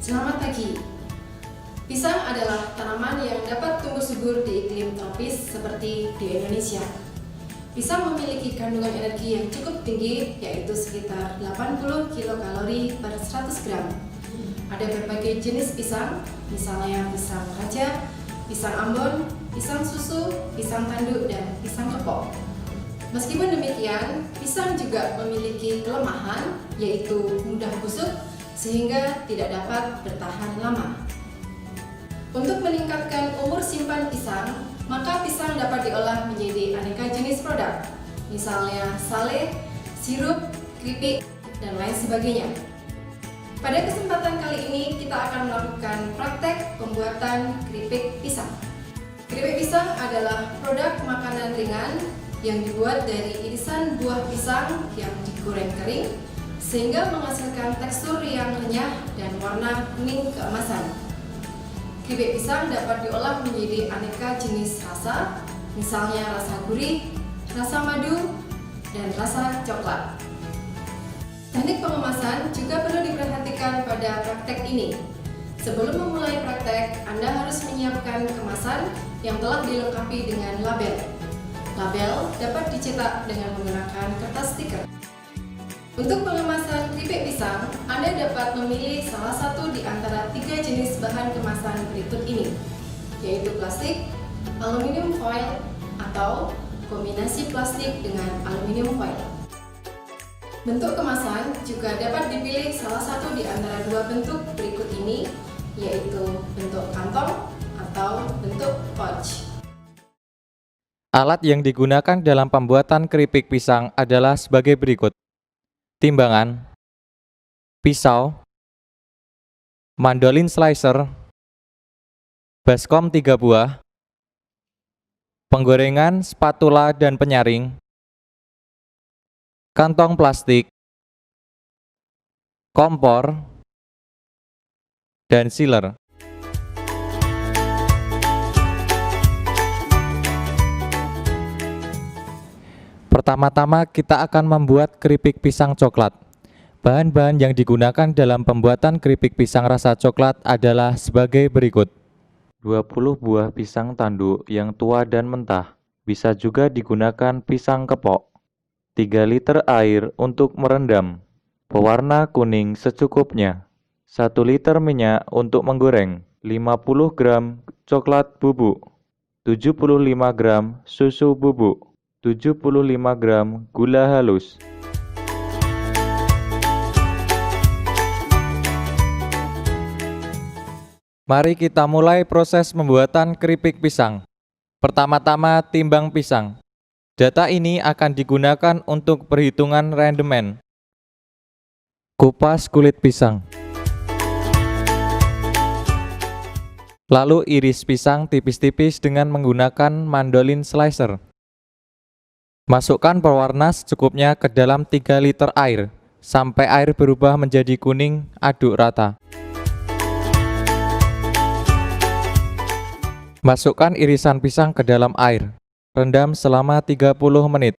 Selamat pagi. Pisang adalah tanaman yang dapat tumbuh subur di iklim tropis seperti di Indonesia. Pisang memiliki kandungan energi yang cukup tinggi, yaitu sekitar 80 kilokalori per 100 gram. Ada berbagai jenis pisang, misalnya pisang raja, pisang ambon, pisang susu, pisang tanduk, dan pisang kepok. Meskipun demikian, pisang juga memiliki kelemahan, yaitu mudah busuk, sehingga tidak dapat bertahan lama. Untuk meningkatkan umur simpan pisang, maka pisang dapat diolah menjadi aneka jenis produk, misalnya sale, sirup, keripik, dan lain sebagainya. Pada kesempatan kali ini, kita akan melakukan praktek pembuatan keripik pisang. Keripik pisang adalah produk makanan ringan yang dibuat dari irisan buah pisang yang digoreng kering, sehingga menghasilkan tekstur yang renyah dan warna kuning keemasan. Keripik pisang dapat diolah menjadi aneka jenis rasa, misalnya rasa gurih, rasa madu, dan rasa coklat. Teknik pengemasan juga perlu diperhatikan pada praktek ini. Sebelum memulai praktek, Anda harus menyiapkan kemasan yang telah dilengkapi dengan label. Label dapat dicetak dengan menggunakan kertas stiker. Untuk pengemasan keripik pisang, Anda dapat memilih salah satu di antara 3 jenis bahan kemasan berikut ini, yaitu plastik, aluminium foil, atau kombinasi plastik dengan aluminium foil. Bentuk kemasan juga dapat dipilih salah satu di antara 2 bentuk berikut ini, yaitu bentuk kantong atau bentuk pouch. Alat yang digunakan dalam pembuatan keripik pisang adalah sebagai berikut. Timbangan, pisau, mandolin slicer, baskom 3 buah, penggorengan, spatula dan penyaring, kantong plastik, kompor, dan sealer. Pertama-tama kita akan membuat keripik pisang coklat. Bahan-bahan yang digunakan dalam pembuatan keripik pisang rasa coklat adalah sebagai berikut. 20 buah pisang tanduk yang tua dan mentah. Bisa juga digunakan pisang kepok. 3 liter air untuk merendam. Pewarna kuning secukupnya. 1 liter minyak untuk menggoreng. 50 gram coklat bubuk. 75 gram susu bubuk. 75 gram gula halus. Mari kita mulai proses pembuatan keripik pisang. Pertama-tama timbang pisang. Data ini akan digunakan untuk perhitungan rendemen. Kupas kulit pisang. Lalu iris pisang tipis-tipis dengan menggunakan mandolin slicer. Masukkan pewarna secukupnya ke dalam 3 liter air, sampai air berubah menjadi kuning, aduk rata. Masukkan irisan pisang ke dalam air, rendam selama 30 menit.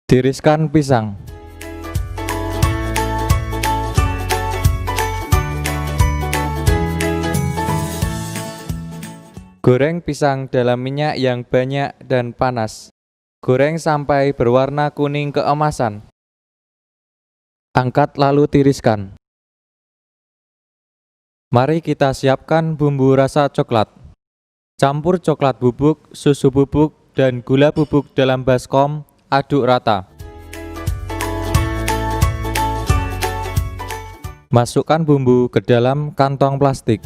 Tiriskan pisang. Goreng pisang dalam minyak yang banyak dan panas. Goreng sampai berwarna kuning keemasan. Angkat lalu tiriskan. Mari kita siapkan bumbu rasa coklat. Campur coklat bubuk, susu bubuk, dan gula bubuk dalam baskom, aduk rata. Masukkan bumbu ke dalam kantong plastik.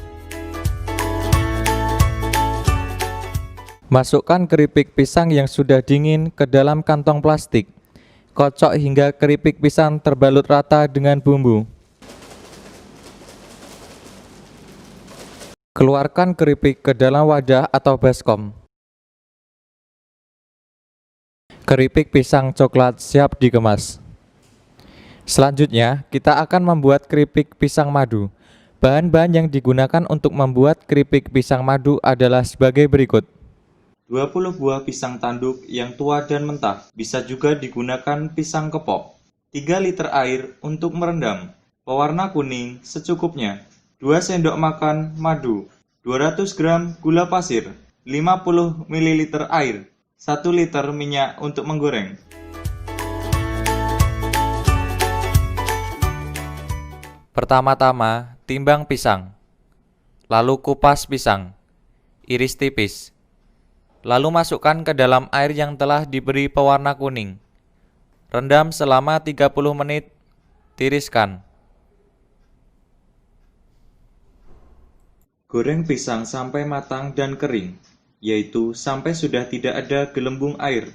Masukkan keripik pisang yang sudah dingin ke dalam kantong plastik. Kocok hingga keripik pisang terbalut rata dengan bumbu. Keluarkan keripik ke dalam wadah atau baskom. Keripik pisang coklat siap dikemas. Selanjutnya, kita akan membuat keripik pisang madu. Bahan-bahan yang digunakan untuk membuat keripik pisang madu adalah sebagai berikut. 20 buah pisang tanduk yang tua dan mentah, bisa juga digunakan pisang kepok. 3 liter air untuk merendam. pewarna kuning secukupnya, 2 sendok makan madu, 200 gram gula pasir, 50 ml air, 1 liter minyak untuk menggoreng. Pertama-tama, timbang pisang. Lalu kupas pisang. Iris tipis. Lalu masukkan ke dalam air yang telah diberi pewarna kuning. Rendam selama 30 menit. Tiriskan. Goreng pisang sampai matang dan kering, yaitu sampai sudah tidak ada gelembung air.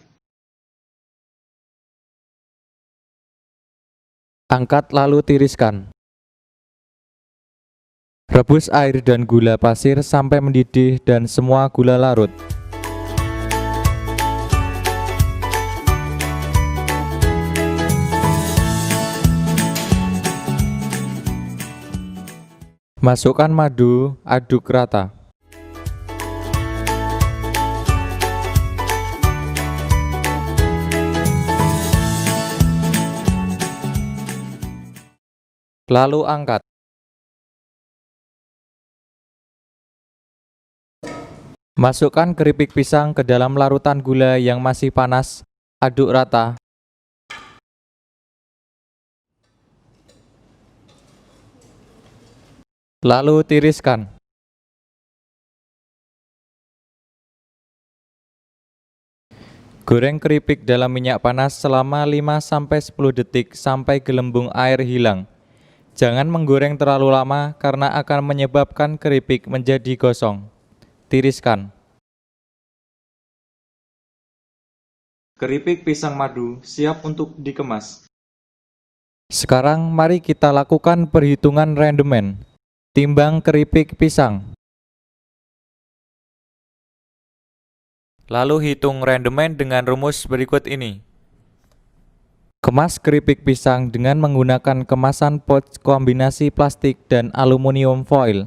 Angkat lalu tiriskan. Rebus air dan gula pasir sampai mendidih dan semua gula larut. Masukkan madu, aduk rata. Lalu angkat. Masukkan keripik pisang ke dalam larutan gula yang masih panas, aduk rata. Lalu tiriskan. Goreng keripik dalam minyak panas selama 5-10 detik sampai gelembung air hilang. Jangan menggoreng terlalu lama karena akan menyebabkan keripik menjadi gosong. Tiriskan. Keripik pisang madu siap untuk dikemas. Sekarang mari kita lakukan perhitungan rendemen. Timbang keripik pisang. Lalu hitung rendemen dengan rumus berikut ini. Kemas keripik pisang dengan menggunakan kemasan pouch kombinasi plastik dan aluminium foil.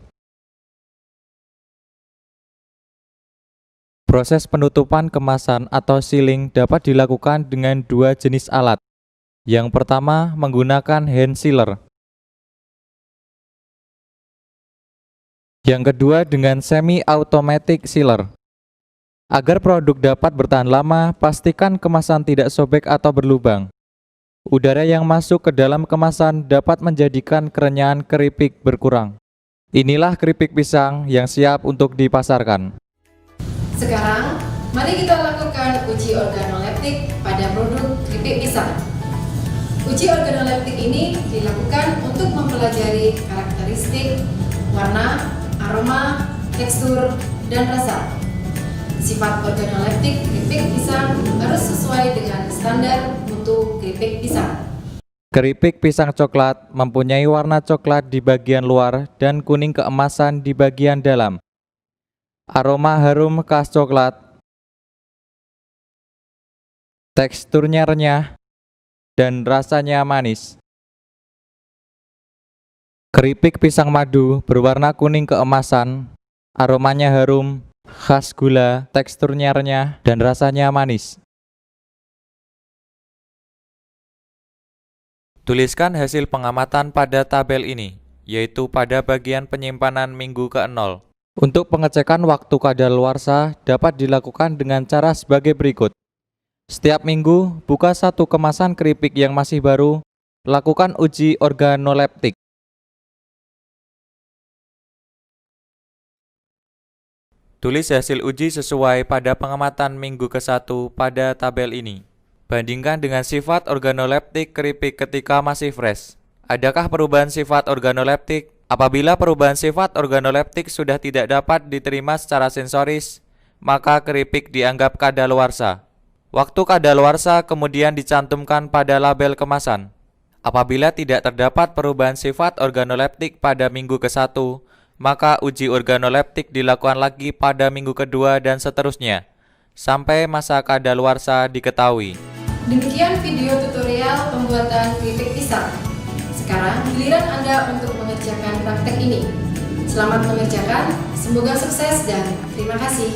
Proses penutupan kemasan atau sealing dapat dilakukan dengan 2 jenis alat. Yang pertama menggunakan hand sealer. Yang kedua dengan semi-automatic sealer. Agar produk dapat bertahan lama, pastikan kemasan tidak sobek atau berlubang. Udara yang masuk ke dalam kemasan dapat menjadikan kerenyahan keripik berkurang. Inilah keripik pisang yang siap untuk dipasarkan. Sekarang, mari kita lakukan uji organoleptik pada produk keripik pisang. Uji organoleptik ini dilakukan untuk mempelajari karakteristik, warna, aroma, tekstur, dan rasa. Sifat organoleptik keripik pisang harus sesuai dengan standar mutu keripik pisang. Keripik pisang coklat mempunyai warna coklat di bagian luar dan kuning keemasan di bagian dalam. Aroma harum khas coklat. Teksturnya renyah dan rasanya manis. Keripik pisang madu berwarna kuning keemasan. Aromanya harum, khas gula, teksturnya renyah dan rasanya manis. Tuliskan hasil pengamatan pada tabel ini, yaitu pada bagian penyimpanan minggu ke-0. Untuk pengecekan waktu kadaluarsa dapat dilakukan dengan cara sebagai berikut. Setiap minggu, buka 1 kemasan keripik yang masih baru, lakukan uji organoleptik. Tulis hasil uji sesuai pada pengamatan minggu ke-1 pada tabel ini. Bandingkan dengan sifat organoleptik keripik ketika masih fresh. Adakah perubahan sifat organoleptik? Apabila perubahan sifat organoleptik sudah tidak dapat diterima secara sensoris, maka keripik dianggap kadaluarsa. Waktu kadaluarsa kemudian dicantumkan pada label kemasan. Apabila tidak terdapat perubahan sifat organoleptik pada minggu ke-1, maka uji organoleptik dilakukan lagi pada minggu kedua dan seterusnya, sampai masa kadaluarsa diketahui. Demikian video tutorial pembuatan keripik pisang. Sekarang giliran Anda untuk mengerjakan praktek ini. Selamat mengerjakan, semoga sukses dan terima kasih.